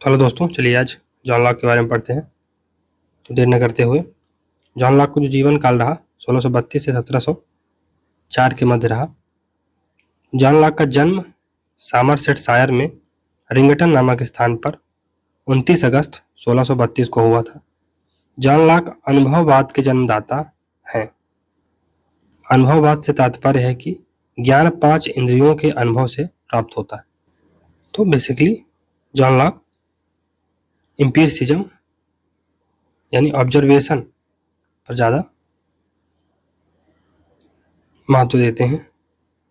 तो हेलो दोस्तों, चलिए आज जॉन लॉक के बारे में पढ़ते हैं। तो देर न करते हुए, जॉन लॉक का जो जीवन काल रहा 1632 से 1704 के मध्य रहा। जॉन लॉक का जन्म सामरसेटशायर में रिंगटन नामक स्थान पर 29 अगस्त 1632 को हुआ था। जॉन लॉक अनुभववाद के जन्मदाता हैं। अनुभववाद से तात्पर्य है कि ज्ञान 5 इंद्रियों के अनुभव से प्राप्त होता है। तो बेसिकली जॉन लॉक एम्पिरिसिज्म यानी ऑब्जर्वेशन पर ज़्यादा महत्व देते हैं।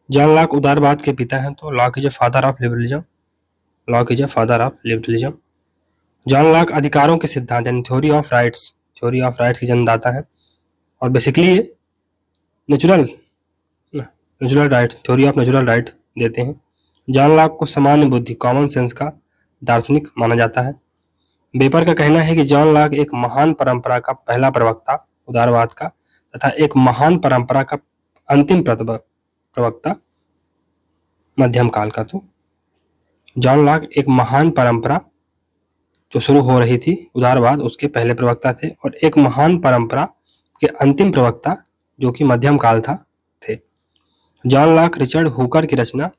जॉन लॉक उदारवाद के पिता हैं, तो lock is a father of liberalism. Lock is a father of liberalism. John Locke अधिकारों के सिद्धांत यानी थ्योरी ऑफ राइट्स के जन्मदाता हैं। और बेसिकली ये natural right, theory of natural right देते हैं। जॉन लॉक को सामान्य बुद्धि कॉमन सेंस का दार्शनिक माना जाता है। बेपर का कहना है कि जॉन लॉक एक महान परंपरा का पहला प्रवक्ता उदारवाद का तथा एक महान परंपरा का अंतिम प्रवक्ता मध्यम काल का। तो जॉन लॉक एक महान परंपरा जो शुरू हो रही थी उदारवाद, उसके पहले प्रवक्ता थे, और एक महान परंपरा के अंतिम प्रवक्ता जो कि मध्यम काल था थे। जॉन लॉक रिचर्ड हुकर की रचना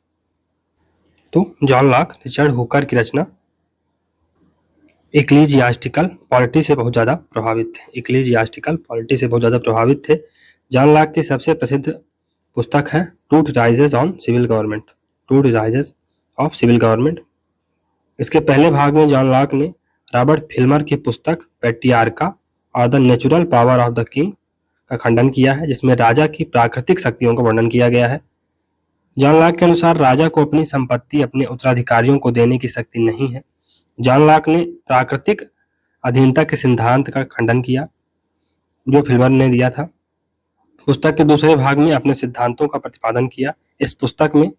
इक्लीजियास्टिकल पॉलिटी से बहुत ज़्यादा प्रभावित थे। जॉन लॉक की सबसे प्रसिद्ध पुस्तक है truth rises of civil government. इसके पहले भाग में जॉन लॉक ने रॉबर्ट फिल्मर की पुस्तक पैट्रियार्का और the natural power of the king का खंडन किया है, जिसमें राजा की प्राकृतिक शक्तियों का वर्णन किया गया है। जॉन लॉक के अनुसार राजा को अपनी संपत्ति अपने उत्तराधिकारियों को देने की शक्ति नहीं है। जॉन लॉक ने प्राकृतिक अधीनता के सिद्धांत का खंडन किया जो फिल्मर ने दिया था। पुस्तक के दूसरे भाग में अपने सिद्धांतों का प्रतिपादन किया। इस पुस्तक में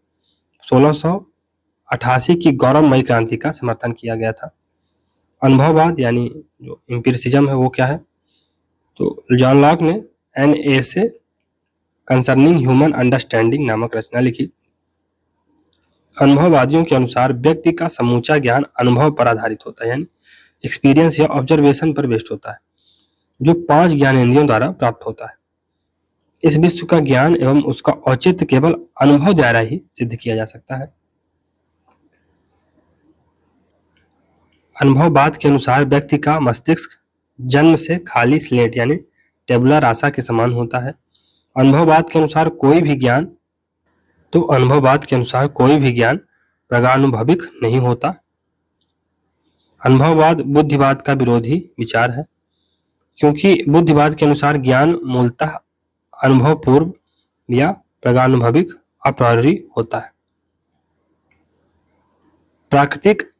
1688 की गौरवमयी क्रांति का समर्थन किया गया था। अनुभववाद यानी जो एम्पिरिसिज्म है वो क्या है, तो जॉन लॉक ने an essay concerning human understanding नामक रचना लिखी। अनुभववादियों के अनुसार व्यक्ति का समूचा ज्ञान अनुभव पर आधारित होता है, यानी एक्सपीरियंस या ऑब्जर्वेशन पर बेस्ड होता है, जो 5 ज्ञानेंद्रियों द्वारा प्राप्त होता है। इस विश्व का ज्ञान एवं उसका औचित्य केवल अनुभव द्वारा ही सिद्ध किया जा सकता है। अनुभववाद के अनुसार व्यक्ति का मस्तिष्क जन्म से खाली स्लेट यानी टेबुला रासा के समान होता है। अनुभववाद के अनुसार कोई भी ज्ञान प्रागानुभविक नहीं होता। अनुभववाद बुद्धिवाद का विरोधी विचार है, क्योंकि बुद्धिवाद के अनुसार ज्ञान मूलतः अनुभव पूर्व या प्रागानुभविक अप्रायरी होता है। प्राकृतिक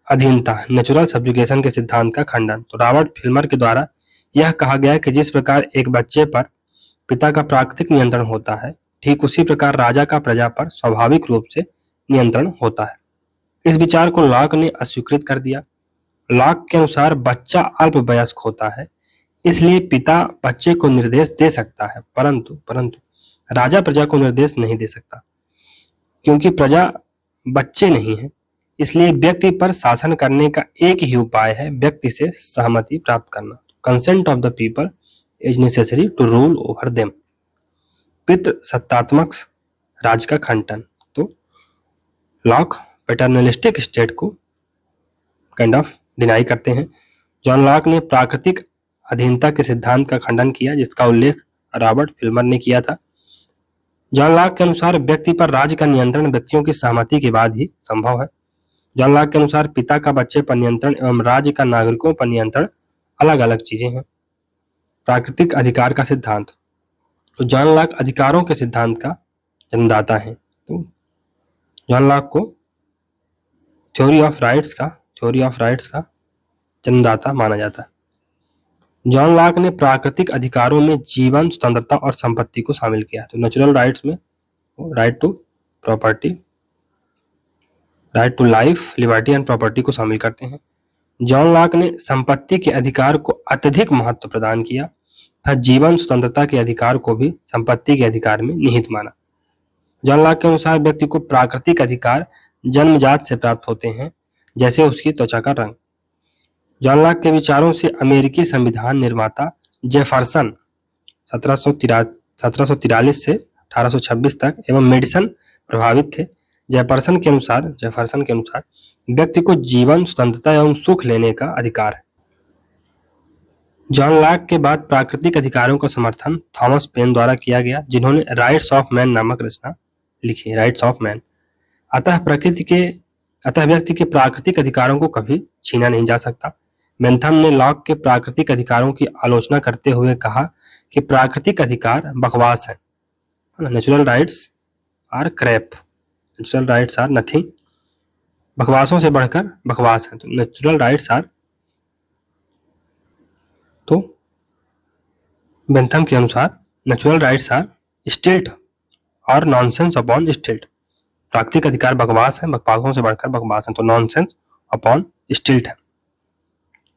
अधीनता नेचुरल सब्जुगेशन के सिद्धांत का खंडन। तो रॉबर्ट फिल्मर के द्वारा यह कहा गया कि जिस प्रकार एक बच्चे पर पिता का प्राकृतिक नियंत्रण होता है, ठीक उसी प्रकार राजा का प्रजा पर स्वाभाविक रूप से नियंत्रण होता है। इस विचार को लॉक ने अस्वीकृत कर दिया। लॉक के अनुसार बच्चा अल्पवयस्क होता है, इसलिए पिता बच्चे को निर्देश दे सकता है, परंतु राजा प्रजा को निर्देश नहीं दे सकता, क्योंकि प्रजा बच्चे नहीं है। इसलिए व्यक्ति पर शासन करने का एक ही उपाय है व्यक्ति से सहमति प्राप्त करना। Consent of the people is necessary to rule over them. पितृसत्तात्मक राज का खंडन। तो लॉक पैटर्नलिस्टिक स्टेट को काइंड ऑफ डिनाई करते हैं। जॉन लॉक ने प्राकृतिक अधीनता के सिद्धांत का खंडन किया, जिसका उल्लेख रॉबर्ट फिल्मर ने किया था। जॉन लॉक के अनुसार व्यक्ति पर राज्य का नियंत्रण व्यक्तियों की सहमति के बाद ही संभव है। जॉन लॉक के अनुसार पिता का बच्चे पर नियंत्रण एवं राज्य का नागरिकों पर नियंत्रण अलग अलग चीजें हैं। प्राकृतिक अधिकार का सिद्धांत। तो जॉन लॉक अधिकारों के सिद्धांत का जन्मदाता है। तो जॉन लॉक को थ्योरी ऑफ राइट्स का जन्मदाता माना जाता है। जॉन लॉक ने प्राकृतिक अधिकारों में जीवन, स्वतंत्रता और संपत्ति को शामिल किया। तो नेचुरल राइट्स में right to property, right to life, liberty and property को शामिल करते हैं। जॉन लॉक ने संपत्ति के अधिकार को अत्यधिक महत्व प्रदान किया तथा जीवन, स्वतंत्रता के अधिकार को भी संपत्ति के अधिकार में निहित माना। जॉन लॉक के अनुसार व्यक्ति को प्राकृतिक अधिकार जन्मजात से प्राप्त होते हैं जैसे उसकी त्वचा का रंग। जॉन लॉक के विचारों से अमेरिकी संविधान निर्माता जेफरसन 1743 से 1826 तक एवं मेडिसन प्रभावित थे। जेफरसन के अनुसार व्यक्ति को जीवन, स्वतंत्रता एवं सुख लेने का अधिकार है। जॉन लॉक के बाद प्राकृतिक अधिकारों का समर्थन थॉमस पेन द्वारा किया गया, जिन्होंने राइट्स ऑफ मैन नामक रचना लिखी। Rights of man. अतः व्यक्ति के प्राकृतिक अधिकारों को कभी छीना नहीं जा सकता। बेंथम ने लॉक के प्राकृतिक अधिकारों की आलोचना करते हुए कहा कि प्राकृतिक अधिकार बकवास है। Natural rights are crap. Natural rights are nothing. बकवासों से बढ़कर बकवास है। तो नेचुरल राइट्स आर, तो बेंथम के अनुसार नेचुरल राइट्स आर स्टिल्ट और नॉनसेंस अपॉन स्टिल्ट। प्राकृतिक अधिकार बकवास है, बकवासों से बढ़कर बकवास है, तो नॉनसेंस अपॉन स्टिल्ट है,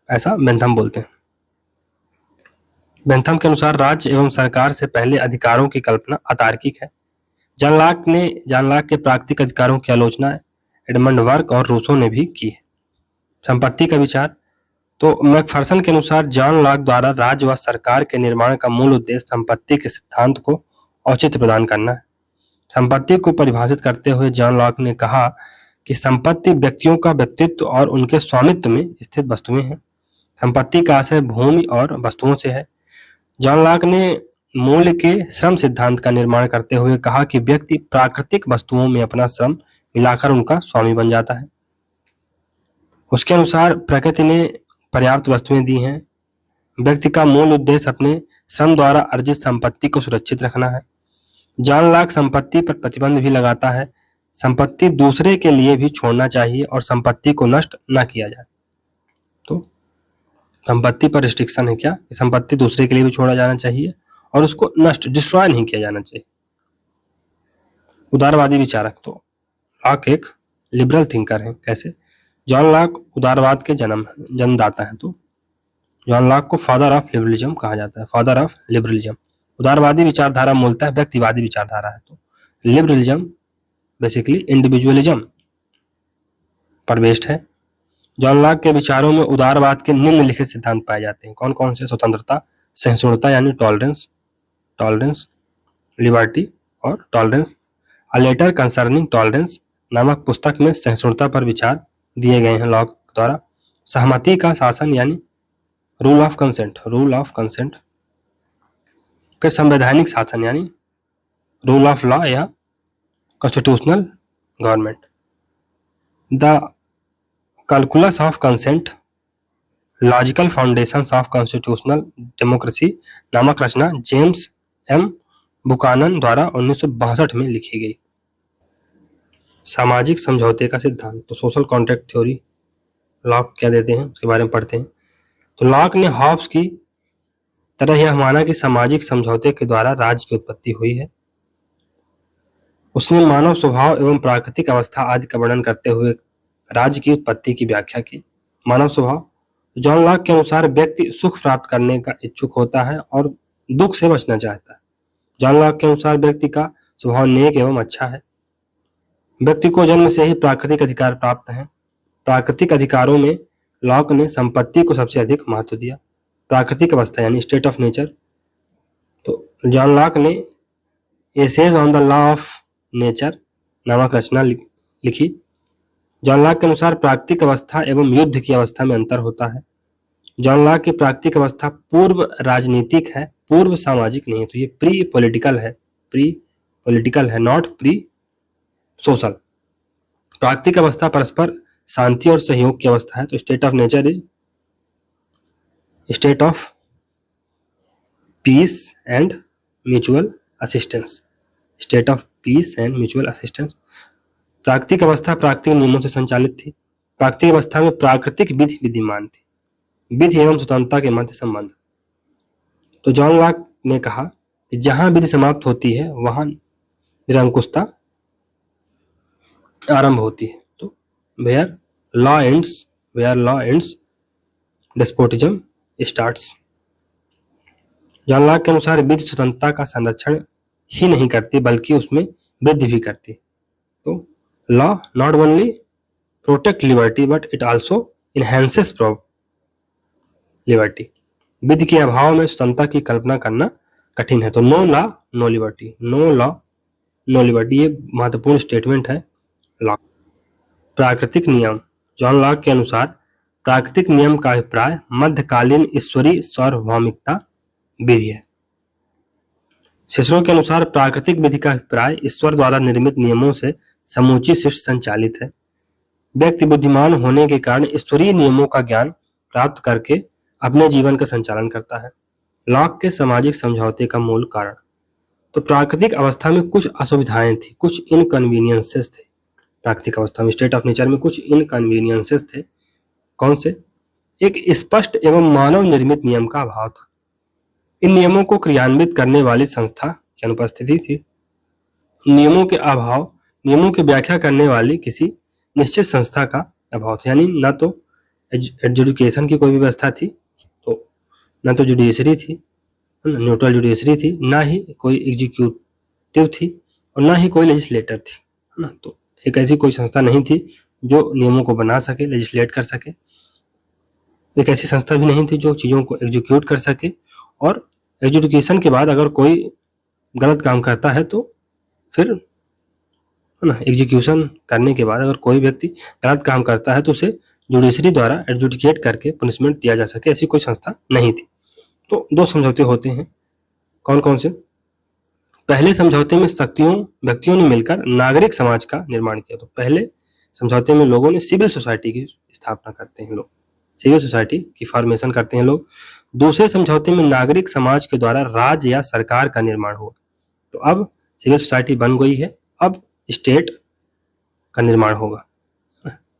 ऐसा बेंथम बोलते हैं। बेंथम के अनुसार राज्य एवं सरकार से पहले अधिकारों की कल्पना अतार्किक है। जॉन लॉक के प्राकृतिक अधिकारों की आलोचना एडमंड बर्क और रूसो ने भी की है। संपत्ति का विचार, तो मैकफर्सन के अनुसार जॉन लॉक द्वारा राज्य व सरकार के निर्माण का मूल उद्देश्य संपत्ति के सिद्धांत को औचित्य प्रदान करना है। संपत्ति को परिभाषित करते हुए जॉन लॉक ने कहा कि संपत्ति व्यक्तियों का व्यक्तित्व और उनके स्वामित्व में स्थित वस्तुएं हैं। संपत्ति का आशय भूमि और वस्तुओं से है। जॉन लॉक ने मूल्य के श्रम सिद्धांत का निर्माण करते हुए कहा कि व्यक्ति प्राकृतिक वस्तुओं में अपना श्रम मिलाकर उनका स्वामी बन जाता है। उसके अनुसार प्रकृति ने पर्याप्त वस्तुएं दी हैं। व्यक्ति का मूल उद्देश्य अपने श्रम द्वारा अर्जित संपत्ति को सुरक्षित रखना है। जॉन लॉक संपत्ति पर प्रतिबंध भी लगाता है। संपत्ति दूसरे के लिए भी छोड़ना चाहिए और संपत्ति को नष्ट न किया जाए। तो संपत्ति पर रिस्ट्रिक्शन है क्या? संपत्ति दूसरे के लिए भी छोड़ा जाना चाहिए और उसको नष्ट, डिस्ट्रॉय नहीं किया जाना चाहिए। उदारवादी विचारक, तो लॉक एक लिबरल थिंकर है। कैसे? जॉन लॉक उदारवाद के जन्मदाता है। तो जॉन लॉक को फादर ऑफ लिबरलिज्म कहा जाता है। Father of liberalism. उदारवादी विचारधारा मूलतः व्यक्तिवादी विचारधारा है। तो लिबरलिज्म बेसिकली इंडिविजुअलिज्म पर बेस्ड है। जॉन लॉक के विचारों में उदारवाद के निम्नलिखित सिद्धांत पाए जाते हैं। कौन कौन से? स्वतंत्रता, सहिष्णुता यानी टॉलरेंस, लिबर्टी और tolerance. A letter concerning tolerance नामक पुस्तक में सहिष्णुता पर विचार दिए गए हैं लॉक द्वारा। सहमति का शासन यानी रूल ऑफ कंसेंट। फिर संवैधानिक शासन यानी रूल ऑफ लॉ या constitutional government. The calculus of consent, logical foundations of constitutional democracy नामक रचना जेम्स एम बुकानन द्वारा 1962 में लिखी गई। सामाजिक समझौते का सिद्धांत, तो सोशल कॉन्ट्रैक्ट थ्योरी लॉक क्या देते हैं उसके बारे में पढ़ते हैं। तो लॉक ने हॉब्स की तरह यह माना कि सामाजिक समझौते के द्वारा राज्य की उत्पत्ति हुई है। उसने मानव स्वभाव एवं प्राकृतिक अवस्था आदि का वर्णन करते हुए राज्य की उत्पत्ति की व्याख्या की। मानव स्वभाव, जॉन लॉक के अनुसार व्यक्ति सुख प्राप्त करने का इच्छुक होता है और दुख से बचना चाहता है। जॉन लॉक के अनुसार व्यक्ति का स्वभाव नेक एवं अच्छा है। व्यक्ति को जन्म से ही प्राकृतिक अधिकार प्राप्त हैं। प्राकृतिक अधिकारों में लॉक ने संपत्ति को सबसे अधिक महत्व दिया। प्राकृतिक अवस्था यानी स्टेट ऑफ नेचर, तो जॉन लॉक ने essays on the law of nature नामक रचना लिखी। जॉन लॉक के अनुसार प्राकृतिक अवस्था एवं युद्ध की अवस्था में अंतर होता है। जॉन लॉक की प्राकृतिक अवस्था पूर्व राजनीतिक है, पूर्व सामाजिक नहीं है। तो ये प्री पॉलिटिकल है, नॉट प्री सोशल। प्राकृतिक अवस्था परस्पर शांति और सहयोग की अवस्था है। तो state of nature is state of peace and mutual assistance. State of peace and mutual assistance. प्राकृतिक अवस्था प्राकृतिक नियमों से संचालित थी। प्राकृतिक अवस्था में प्राकृतिक विधि विद्यमान थी। विधि एवं स्वतंत्रता के मध्य संबंध। तो जॉन लॉक ने कहा कि जहां विधि समाप्त होती है वहां निरंकुशता आरंभ होती है। तो where law ends despotism starts. John Locke के अनुसार विधि स्वतंत्रता का संरक्षण ही नहीं करती बल्कि उसमें वृद्धि भी करती। तो law not only protect liberty but it also enhances liberty. विधि के अभाव में स्वतंत्रता की कल्पना करना कठिन है। तो no law no liberty, no law no liberty, ये महत्वपूर्ण स्टेटमेंट है लॉक। प्राकृतिक नियम, जॉन लॉक के अनुसार प्राकृतिक नियम का अभिप्राय मध्यकालीन ईश्वरीय सार्वभौमिकता विधि है। सिसरो के अनुसार प्राकृतिक विधि का अभिप्राय ईश्वर द्वारा निर्मित नियमों से समूची सृष्टि संचालित है। व्यक्ति बुद्धिमान होने के कारण ईश्वरीय नियमों का ज्ञान प्राप्त करके अपने जीवन का संचालन करता है। लॉक के सामाजिक समझौते का मूल कारण, तो प्राकृतिक अवस्था में कुछ असुविधाएं थी, कुछ इनकन्वीनियंसेस थे। प्राकृतिक अवस्था में, स्टेट ऑफ नेचर में कुछ इनकन्वीनियंसेस थे। कौन से? एक स्पष्ट एवं मानव निर्मित नियम का अभाव था। इन नियमों को क्रियान्वित करने वाली संस्था की अनुपस्थिति थी। नियमों के अभाव, नियमों की व्याख्या करने वाली किसी निश्चित संस्था का अभाव था। यानी न तो एजुकेशन की कोई व्यवस्था थी, तो न तो जुडिशरी थी, न्यूट्रल जुडिशरी थी, ना ही कोई एग्जीक्यूटिव थी और ना ही कोई लेजिस्लेटर थी, है ना। तो एक ऐसी कोई संस्था नहीं थी जो नियमों को बना सके, लेजिस्लेट कर सके। एक ऐसी संस्था भी नहीं थी जो चीज़ों को एग्जीक्यूट कर सके। और एजुकेशन के बाद अगर कोई गलत काम करता है तो फिर, है ना, एग्जीक्यूशन करने के बाद अगर कोई व्यक्ति गलत काम करता है तो उसे जुडिशरी द्वारा एडजुडिकेट करके पनिशमेंट दिया जा सके, ऐसी कोई संस्था नहीं थी। तो दो समझौते होते हैं। कौन कौन से? पहले समझौते में व्यक्तियों ने मिलकर नागरिक समाज का निर्माण किया। तो पहले समझौते में लोगों ने सिविल सोसाइटी की स्थापना करते हैं, लोग सिविल सोसाइटी की फॉर्मेशन करते हैं लोग। दूसरे समझौते में नागरिक समाज के द्वारा राज्य या सरकार का निर्माण हुआ। तो अब सिविल सोसाइटी बन गई है, अब स्टेट का निर्माण होगा,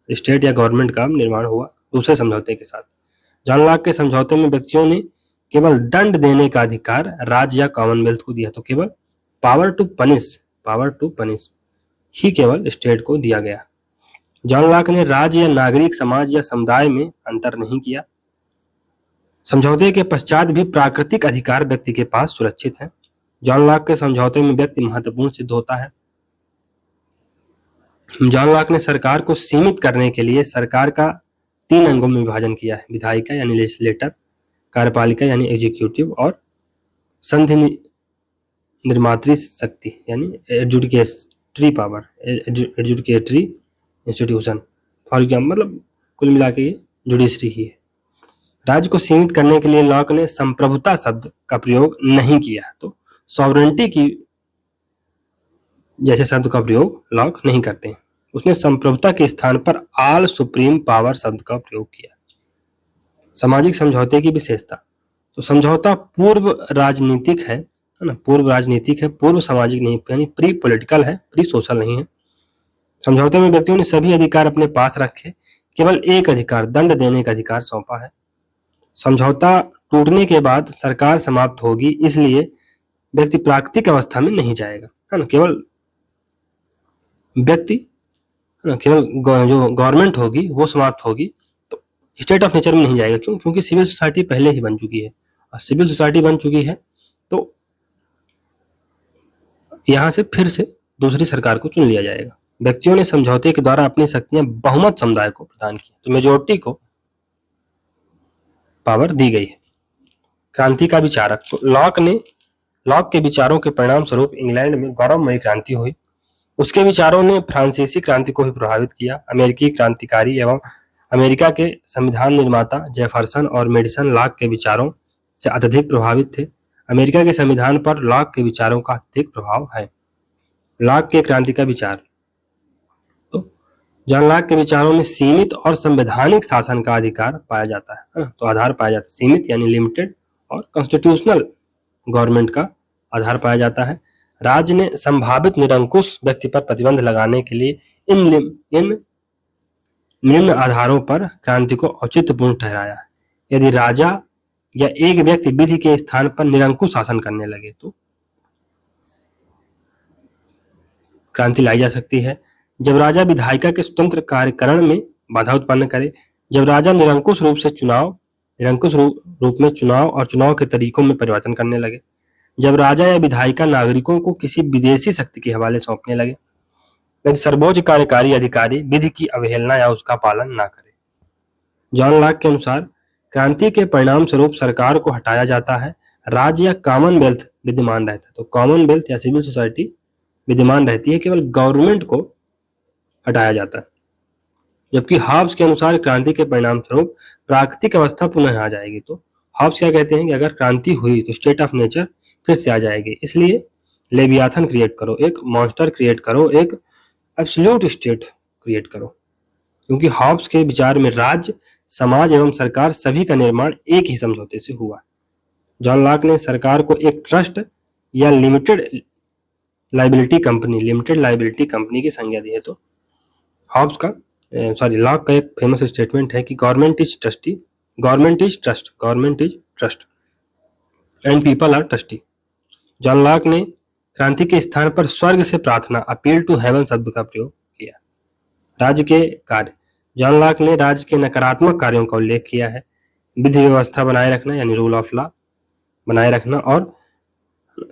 स्टेट या गवर्नमेंट का निर्माण हुआ दूसरे समझौते के साथ। जॉन लॉक के समझौते में व्यक्तियों ने केवल दंड देने का अधिकार राज्य या कॉमनवेल्थ को दिया। तो केवल पावर टू पनिश ही केवल स्टेट को दिया गया। जॉन लॉक ने राज्य या नागरिक समाज या समुदाय में अंतर नहीं किया। समझौते के पश्चात भी प्राकृतिक अधिकार व्यक्ति के पास सुरक्षित है। जॉन लॉक के समझौते में व्यक्ति महत्वपूर्ण सिद्ध होता है। जॉन लॉक ने सरकार को सीमित करने के लिए सरकार का 3 अंगों में विभाजन किया है: विधायिका यानी लेजिस्लेटर, कार्यपालिका यानी एग्जीक्यूटिव और संधि निर्मात्री शक्ति यानी adjudicatory power, adjudicatory institution. For example, मतलब कुल मिला के ये जुडिशरी ही है। राज्य को सीमित करने के लिए लॉक ने संप्रभुता शब्द का प्रयोग नहीं किया। तो सॉवरेंटी की जैसे शब्द का प्रयोग लॉक नहीं करते हैं। उसने संप्रभुता के स्थान पर ऑल सुप्रीम पावर शब्द का प्रयोग किया। सामाजिक समझौते की विशेषता, तो समझौता पूर्व राजनीतिक है ना, पूर्व राजनीतिक है, पूर्व सामाजिक नहीं, यानी प्री पॉलिटिकल है, प्री सोशल नहीं है। समझौते में व्यक्तियों ने सभी अधिकार अपने पास रखे, केवल एक अधिकार, दंड देने का अधिकार सौंपा है। समझौता टूटने के बाद सरकार समाप्त होगी, इसलिए व्यक्ति प्राकृतिक अवस्था में नहीं जाएगा, है ना। केवल व्यक्ति, केवल जो गवर्नमेंट होगी वो समाप्त होगी, तो स्टेट ऑफ नेचर में नहीं जाएगा। क्यों? क्योंकि सिविल सोसाइटी पहले ही बन चुकी है, और सिविल सोसाइटी बन चुकी है तो यहाँ से फिर से दूसरी सरकार को चुन लिया जाएगा। व्यक्तियों ने समझौते के द्वारा अपनी शक्तियां बहुमत समुदाय को प्रदान की, तो मेजोरिटी को पावर दी गई है। क्रांति का विचारक, तो लॉक के विचारों के परिणाम स्वरूप इंग्लैंड में गौरवमयी क्रांति हुई। उसके विचारों ने फ्रांसीसी क्रांति को भी प्रभावित किया। अमेरिकी क्रांतिकारी एवं अमेरिका के संविधान निर्माता जेफरसन और मेडिसन लॉक के विचारों से अत्यधिक प्रभावित थे। अमेरिका के संविधान पर लॉक के विचारों का अत्यधिक प्रभाव है। लॉक के क्रांति का विचार, तो जॉन लॉक के विचारों में सीमित और संवैधानिक शासन का अधिकार पाया जाता है, तो आधार पाया जाता है। सीमित यानी लिमिटेड, और कॉन्स्टिट्यूशनल गवर्नमेंट का आधार पाया जाता है। राज्य ने संभावित निरंकुश व्यक्ति पर प्रतिबंध लगाने के लिए इन निम्न आधारों पर क्रांति को औचित्यपूर्ण ठहराया। यदि राजा या एक व्यक्ति विधि के स्थान पर निरंकुश शासन करने लगे तो क्रांति लाई जा सकती है। जब राजा विधायिका के स्वतंत्र कार्यकरण में बाधा उत्पन्न करे, जब राजा निरंकुश रूप में चुनाव और चुनाव के तरीकों में परिवर्तन करने लगे, जब राजा या विधायिका नागरिकों को किसी विदेशी शक्ति के हवाले सौंपने लगे, यदि सर्वोच्च कार्यकारी अधिकारी विधि की अवहेलना या उसका पालन न करे। जॉन लॉक के अनुसार क्रांति के परिणाम स्वरूप सरकार को हटाया जाता है, राज्य या कॉमनवेल्थ विद्यमान रहता है। तो कॉमनवेल्थ या सिविल सोसाइटी विद्यमान रहती है, केवल गवर्नमेंट को हटाया जाता है। जबकि हॉब्स के अनुसार क्रांति के परिणाम स्वरूप प्राकृतिक अवस्था पुनः आ जाएगी। तो हॉब्स क्या कहते हैं कि अगर क्रांति हुई तो स्टेट ऑफ नेचर फिर से आ जाएगी, इसलिए लेवियाथन क्रिएट करो, एक मॉन्स्टर क्रिएट करो, एक एब्सोल्यूट स्टेट क्रिएट करो। क्योंकि हॉब्स के विचार में राज्य, समाज एवं सरकार सभी का निर्माण एक ही समझौते से हुआ। जॉन लॉक ने सरकार को एक ट्रस्ट या लिमिटेड लाइबिलिटी कंपनी की संज्ञा दी है। तो हॉब्स का लॉक का एक फेमस स्टेटमेंट है कि government is trust and people are trustee. John Locke ने क्रांति के स्थान पर स्वर्ग से प्रार्थना, अपील टू हेवन शब्द का प्रयोग किया। राज्य के कार्य, जॉन लॉक ने राज्य के नकारात्मक कार्यों का उल्लेख किया है। विधि व्यवस्था बनाए रखना यानी रूल ऑफ लॉ बनाए रखना और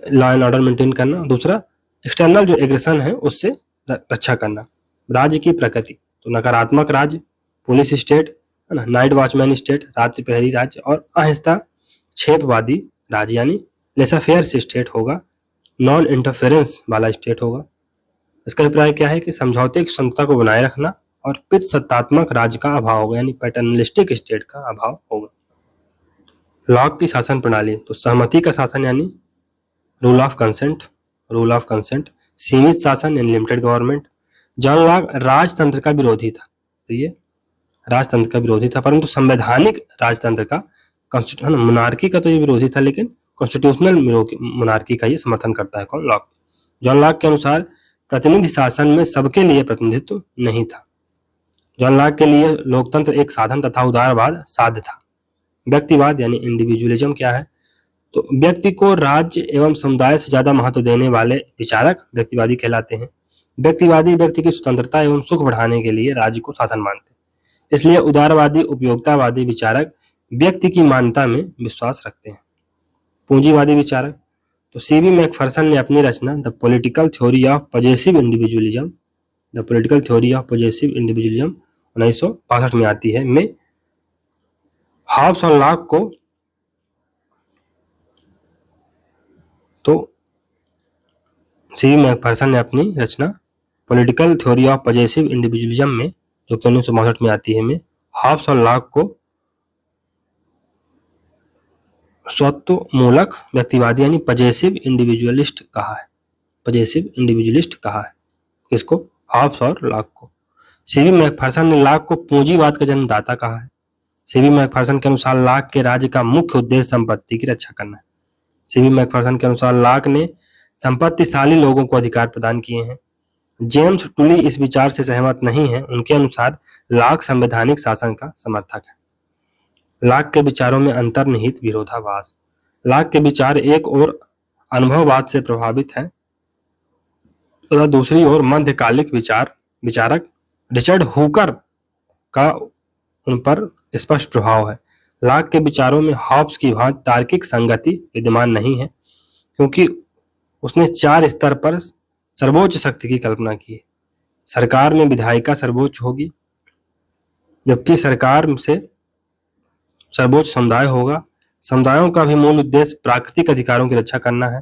लॉ एंड ऑर्डर मेंटेन करना। दूसरा, एक्सटर्नल जो एग्रेशन है उससे रक्षा करना। राज्य की प्रकृति, तो नकारात्मक राज्य, पुलिस स्टेट है ना, नाइट वॉचमैन स्टेट, रात्रि प्रहरी राज्य, और हस्तक्षेपवादी राज्य यानी लेसफेयर स्टेट होगा, नॉन इंटरफेरेंस वाला स्टेट होगा। इसका अभिप्राय क्या है कि समझौते की स्वतंत्रता को बनाए रखना और पितृसत्तात्मक राज्य का अभाव होगा यानी पैटर्नलिस्टिक स्टेट का अभाव होगा। लॉक की शासन प्रणाली, तो सहमति का शासन यानी रूल ऑफ कंसेंट, सीमित शासन यानी लिमिटेड गवर्नमेंट। जॉन लॉक राजतंत्र का विरोधी था, तो ये राजतंत्र का विरोधी था, परंतु संवैधानिक राजतंत्र का, कॉन्स्टिट्यूशन मोनार्की का तो ये विरोधी था, लेकिन कॉन्स्टिट्यूशनल मोनार्की का ये समर्थन करता है। कौन? लॉक। जॉन लॉक के अनुसार प्रतिनिधि शासन में सबके लिए प्रतिनिधित्व नहीं था। जॉन लॉक के लिए लोकतंत्र एक साधन तथा उदारवाद साध्य था। व्यक्तिवाद यानी इंडिविजुअलिज्म क्या है? तो व्यक्ति को राज्य एवं समुदाय से ज्यादा महत्व देने वाले विचारक व्यक्तिवादी कहलाते हैं। व्यक्तिवादी व्यक्ति की स्वतंत्रता एवं सुख बढ़ाने के लिए राज्य को साधन मानते हैं, इसलिए उदारवादी उपयोगितावादी विचारक व्यक्ति की मान्यता में विश्वास रखते हैं। पूंजीवादी विचारक, तो सीबी मैकफरसन ने अपनी रचना the political theory of possessive individualism 1965 में आती है, में हॉब्स और लॉक को तो सीबी मैकफरसन ने अपनी रचना political theory of possessive individualism में, जो कि 1962 में आती है, में हॉब्स और लॉक को स्वत्व मूलक व्यक्तिवादी यानी पजेसिव इंडिविजुअलिस्ट कहा है। किसको? हॉब्स और लॉक को। सीबी मैकफरसन ने लॉक को पूंजीवाद का जन्मदाता कहा है। सीबी मैकफरसन के अनुसार लॉक के राज्य का मुख्य उद्देश्य संपत्ति की रक्षा करना है। सीबी मैकफरसन के अनुसार लॉक ने संपत्तिशाली लोगों को अधिकार प्रदान किए हैं। जेम्स टुली इस विचार से सहमत नहीं है। उनके अनुसार लॉक संवैधानिक शासन का समर्थक है। लॉक के विचारों में अंतर्निहित विरोधाभास। लॉक के विचार एक ओर अनुभववाद से प्रभावित है तथा दूसरी ओर मध्यकालिक विचारक रिचर्ड हुकर का उन पर स्पष्ट प्रभाव है। लॉक के विचारों में हॉब्स की भांति तार्किक संगति विद्यमान नहीं है, क्योंकि उसने 4 स्तर पर सर्वोच्च शक्ति की कल्पना की है। सरकार में विधायिका सर्वोच्च होगी, जबकि सरकार से सर्वोच्च समुदाय होगा। समुदायों का भी मूल उद्देश्य प्राकृतिक अधिकारों की रक्षा करना है।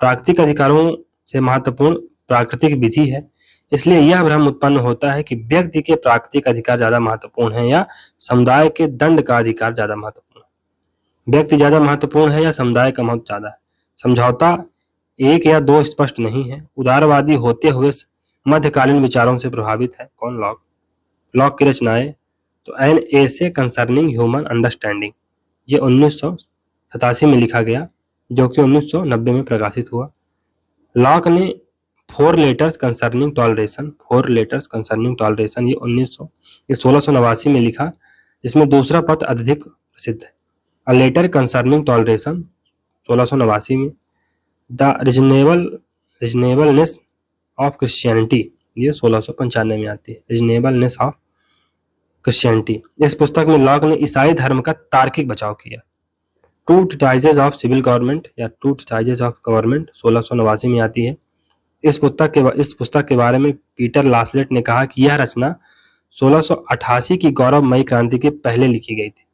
प्राकृतिक अधिकारों से महत्वपूर्ण प्राकृतिक विधि है, इसलिए यह भ्रम उत्पन्न होता है कि व्यक्ति के प्राकृतिक अधिकार ज्यादा महत्वपूर्ण है या समुदाय के दंड का अधिकार ज्यादा महत्वपूर्ण है। व्यक्ति ज्यादा महत्वपूर्ण है या समुदाय का महत्व ज्यादा है। समझौता 1 या 2 स्पष्ट नहीं है। उदारवादी होते हुए मध्यकालीन विचारों से प्रभावित है। कौन? लॉक। लॉक की रचनाएं, तो an essay concerning human understanding, ये 1987 में लिखा गया, जो कि 1990 में प्रकाशित हुआ। लॉक ने 4 लेटर्स कंसर्निंग टॉलरेशन, ये 1689 में लिखा, जिसमें दूसरा पत्र अत्यधिक प्रसिद्ध है। अ लेटर कंसर्निंग टॉलरेशन 1689 में। द रीजनेबलनेस ऑफ क्रिश्चियनिटी, ये 1695 में आती है। रीजनेबलनेस ऑफ क्रिश्चियनिटी, इस पुस्तक में लॉक ने ईसाई धर्म का तार्किक बचाव किया। टू ट्रीटाइजेस ऑफ सिविल गवर्नमेंट या टू ट्रीटाइजेस ऑफ गवर्नमेंट 1689 में आती है। इस पुस्तक के बारे में पीटर लासलेट ने कहा कि यह रचना 1688 की गौरवमयी क्रांति के पहले लिखी गई थी।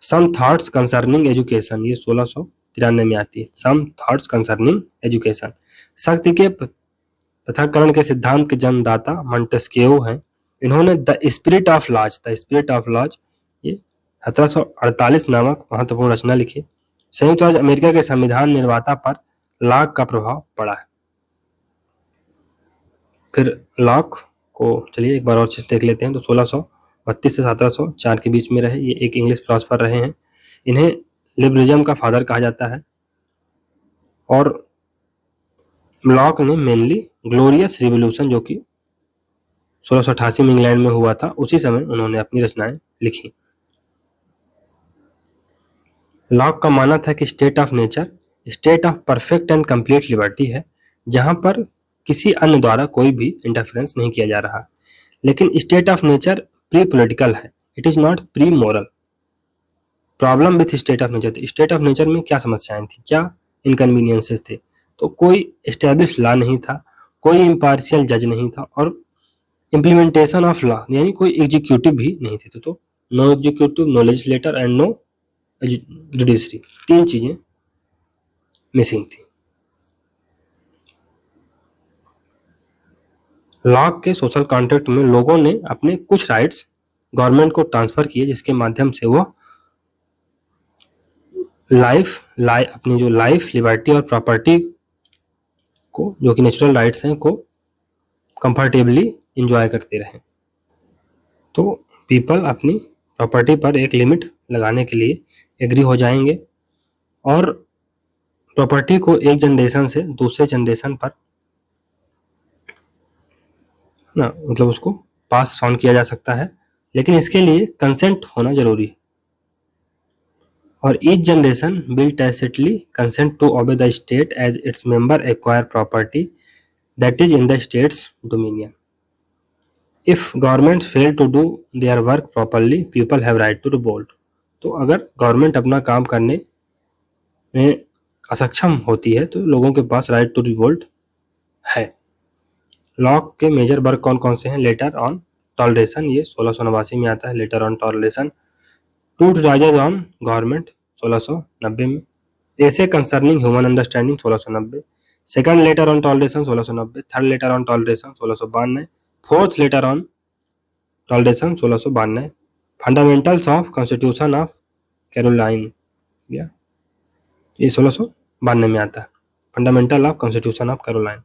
सम थॉट्स कंसर्निंग एजुकेशन, ये 1693 में आती है। सम थॉट्स कंसर्निंग एजुकेशन, शक्ति के पृथक्करण के सिद्धांत के जन्मदाता मॉन्टेस्क्यू हैं। इन्होंने द स्पिरिट ऑफ लॉज ये 1748 नामक महत्वपूर्ण रचना लिखी। संयुक्त राज्य अमेरिका के संविधान निर्माता पर लॉक का प्रभाव पड़ा है। फिर लॉक को चलिए एक बार और चीज देख लेते हैं। तो 1632 से 1704 के बीच में रहे। ये एक इंग्लिश फिलोसफर रहे हैं। इन्हें लिबरलिज्म का फादर कहा जाता है। और लॉक ने मेनली ग्लोरियस रिवॉल्यूशन, जो कि 1688 में इंग्लैंड में हुआ था, उसी समय उन्होंने अपनी रचनाएं लिखी। लॉक का मानना था कि state of nature state of perfect and complete liberty है, जहां पर किसी अन्य द्वारा कोई भी इंटरफेरेंस नहीं किया जा रहा। लेकिन state of nature pre political है, it is not pre moral. Problem with state of nature, state of nature में क्या समस्याएं थी, क्या इनकन्वीनियंसेस थे? तो कोई एस्टेब्लिश लॉ नहीं था, कोई इम्पार्शियल जज नहीं था, और इम्प्लीमेंटेशन ऑफ लॉ यानी कोई एग्जीक्यूटिव भी नहीं थे। तो no executive, no legislator and no judiciary, तीन चीजें मिसिंग थी। लॉक के सोशल कॉन्ट्रैक्ट में लोगों ने अपने कुछ राइट्स गवर्नमेंट को ट्रांसफर किए, जिसके माध्यम से वो अपनी जो लाइफ, लिबर्टी और प्रॉपर्टी को, जो कि नेचुरल राइट्स हैं, को कंफर्टेबली एंजॉय करते रहे। तो पीपल अपनी प्रॉपर्टी पर एक लिमिट लगाने के लिए एग्री हो जाएंगे और प्रॉपर्टी को एक जनरेशन से दूसरे जनरेशन पर ना, मतलब उसको पास ऑन किया जा सकता है, लेकिन इसके लिए कंसेंट होना जरूरी है। और each generation will tacitly consent to obey the state as its member acquire property that is in the state's dominion. If government fail to do their work properly, people have right to revolt. तो अगर government अपना काम करने में असक्षम होती है तो लोगों के पास राइट टू रिवोल्ट है। लॉक के मेजर वर्क कौन कौन से हैं? लेटर ऑन टॉलरेशन, ये 1689 में आता है। Letter on toleration. Two treatises on government 1690 में। Essay concerning human understanding 1690। Second letter on toleration 1690। Third letter on toleration 1692। Fourth letter on toleration 1692। Fundamentals of constitution of Caroline, ये 1692 में आता है। Fundamental of constitution of Caroline.